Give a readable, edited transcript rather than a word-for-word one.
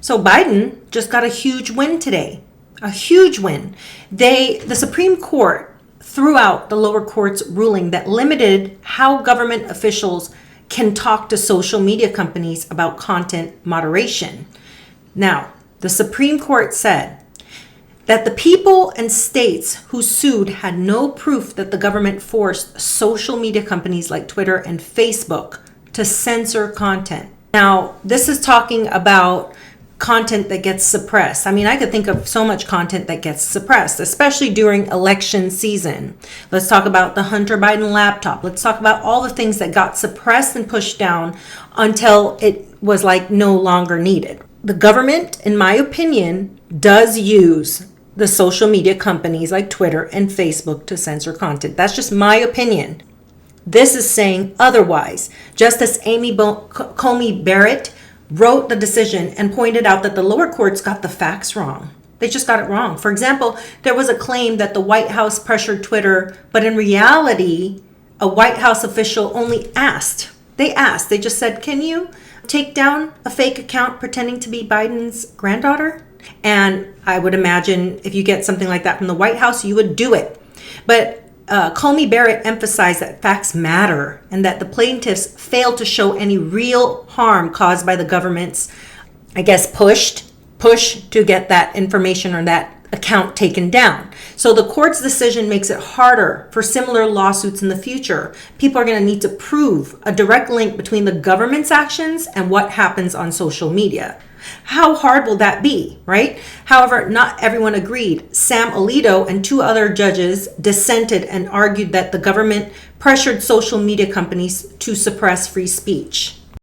So Biden just got a huge win today, a huge win. The Supreme Court threw out the lower court's ruling that limited how government officials can talk to social media companies about content moderation. Now, the Supreme Court said that the people and states who sued had no proof that the government forced social media companies like Twitter and Facebook to censor content. Now, this is talking about content that gets suppressed. I mean, I could think of so much content that gets suppressed, especially during election season. Let's talk about the Hunter Biden laptop. Let's talk about all the things that got suppressed and pushed down until it was like no longer needed. The government, in my opinion, does use the social media companies like Twitter and Facebook to censor content. That's just my opinion. This is saying otherwise. Justice Amy Coney Barrett wrote the decision and pointed out that the lower courts got the facts wrong. They just got it wrong. For example, there was a claim that the White House pressured Twitter, but in reality, a White House official only asked. They just said, can you take down a fake account pretending to be Biden's granddaughter? And I would imagine if you get something like that from the White House, you would do it. But Coney Barrett emphasized that facts matter and that the plaintiffs failed to show any real harm caused by the government's, push to get that information or that account taken down. So the court's decision makes it harder for similar lawsuits in the future. People are going to need to prove a direct link between the government's actions and what happens on social media. How hard will that be, right? However, not everyone agreed. Sam Alito and two other judges dissented and argued that the government pressured social media companies to suppress free speech.